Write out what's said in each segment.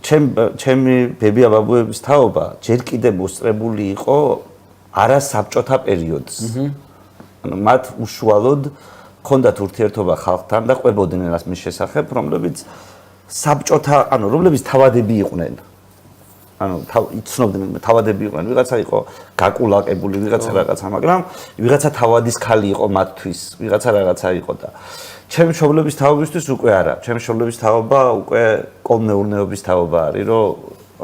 ჩემი ბებია ბაბუების თაობა ჯერ კიდევ მოსწრებული იყო არასაბჭოთა პერიოდს. ანუ მათ უშუალოდ ჰქონდათ ურთიერთობა ხალხთან და ყვებოდნენ რას მის შესახებ, რომლებიც საბჭოთა, ანუ რომლებიც თავადები იყვნენ. ანუ იცნობდნენ თავადები იყვნენ, ვიღაცა იყო გაკულაკებული, ვიღაცა რაღაცა, მაგრამ ვიღაცა თავადის ქალი იყო მათთვის, ვიღაცა რაღაცა იყო და ჩემი მშობლების თაობისთვის უკვე არა. ჩემი მშობლების თაობა უკვე კოლმეურნეობის თაობა არის, რომ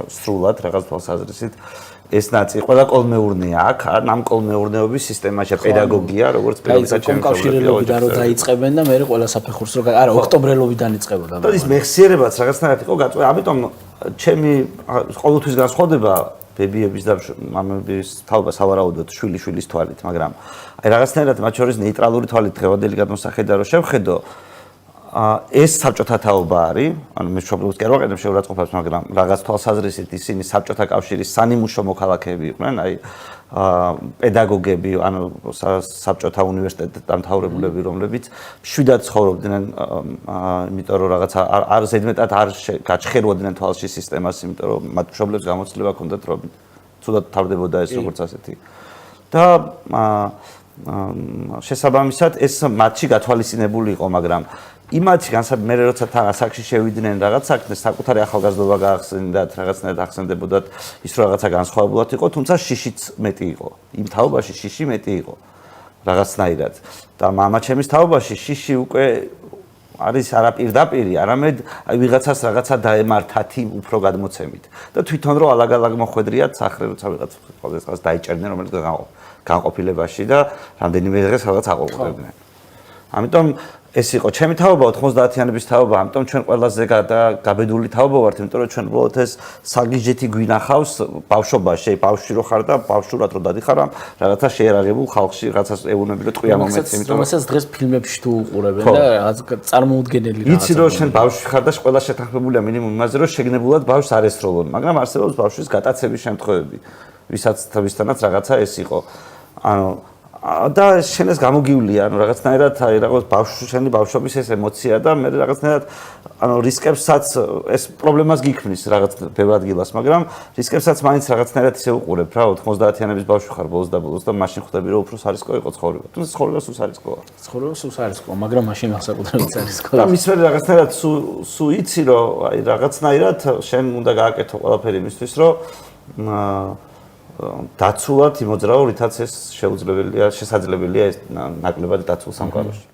სრულად რაღაც თვალსაზრისით ეს ნაწილი ყველა კოლმეურნეა აქ, ამ კოლმეურნეობის სისტემაში პედაგოგია, როგორც პირველად ჩემი მშობლებიდან რო დაიწყებენ და მე ყველა საფეხურს რო არა ოქტომბრელობიდან იწყებოდა. და ის მეხსიერებაც რაღაცნაირად იყო გაწყვეტილი, ამიტომ ჩემი ყოველთვის განსხვავდება ბებიების და მამების თაობა სავარაუდოდ შვილიშვილის თვალით, მაგრამ აი რაღაცნაირად მათ შორის ნეიტრალური თვალით დღევანდელი გადმოსახედა რო შევხედო, ეს საბჭოთა თაობა არის, ანუ მე მშობლებს კი არ ვაყენებ შეურაცხყოფას, მაგრამ რაღაც თვალსაზრისით ისინი საბჭოთა კავშირის სანიმუშო მოქალაქეები იყვნენ, აი პედაგოგები, ანუ საბჭოთა უნივერსიტეტის დამთავრებულები, რომლებიც მშვიდად ცხოვრობდნენ, იმიტომ რომ რაღაცა არ ზედმეტად არ გაჩხეროდნენ თვალში სისტემას, იმიტომ რომ მათ მშობლებს გამოცდილება ჰქონდათ, რომ ცუდად თავდებოდა ეს როგორც ასეთი. და შესაბამისად ეს მათში გათვალისწინებული იყო, მაგრამ იმათში მე როცა თან ასაკში შევიდნენ რაღაც საქმეს, საკუთარი ახალგაზრდობა გაახსენდათ, რაღაცნაირად ახსენდებოდათ ის რომ რაღაცა განსხვავებულად იყო, თუმცა შიშიც მეტი იყო. იმ თაობაში შიში მეტი იყო რაღაცნაირად. და მამაჩემის თაობაში შიში უკვე არის არა პირდაპირი, არამედ ვიღაცას რაღაცა დაემართათი უფრო გადმოცემით. და თვითონ რომ ალაგ-ალაგ მოხვედრიათ სახრე, როცა ვიღაც ყოველდღეს დაიჭერდნენ, რომელიც განყოფილებაში და რამდენიმე დღეს რაღაც აყოლყებდნენ. ამიტომ ეს იყო ჩემი თაობა 90-იანების თაობა, ამიტომ ჩვენ ყველაზე გაბედული თაობა ვართ, იმიტომ რომ ჩვენ უბრალოდ ეს საგიჟეთი გვინახავს ბავშვობაში, ბავშვი რო ხარ და ბავშვურად რო დადიხარ, რაღაცა შეერაღებულ ხალხში, რაღაცას ეუბნები რომ ტყვია მომეცი, იმიტომ რომ ეს დღეს ფილმებში თუ უყურებენ და რაღაც წარმოუდგენელი რაღაცა. იცი რომ შენ ბავშვი ხარ და ყველა შეთანხმებულია მინიმუმ იმაზე, რომ შეგნებულად ბავშვს არ ესროლონ, მაგრამ არსებობს ბავშვის გატაცების შემთხვევები, ვისთანაც რაღაცა ეს იყო. ანუ და შენ ეს გამოგივლია, ანუ რაღაცნაირად აი რაღაც შენი ბავშვობის ეს ემოცია და მე რაღაცნაირად ანუ რისკებსაც ეს პრობლემას გიქმნის რაღაც ბევრ ადგილას, მაგრამ რისკებსაც მაინც რაღაცნაირად ისე უყურებ რა 90-იანების ბავშვი ხარ ბოლოს და ბოლოს და მაშინ ხვდები რომ უფრო სარისკო იყო ცხოვრება. თუმცა ცხოვრება სულ სარისკოა. ცხოვრება სულ სარისკოა, მაგრამ მაშინ განსაკუთრებით სარისკოა. და მის მერე რაღაცნაირად სულ იცი რომ აი რაღაცნაირად შენ უნდა გააკეთო ყველაფერი იმისთვის რომ დაცულად იმოძრაო, რითაც ეს შესაძლებელია ეს ნაკლებად დაცულ სამყაროში.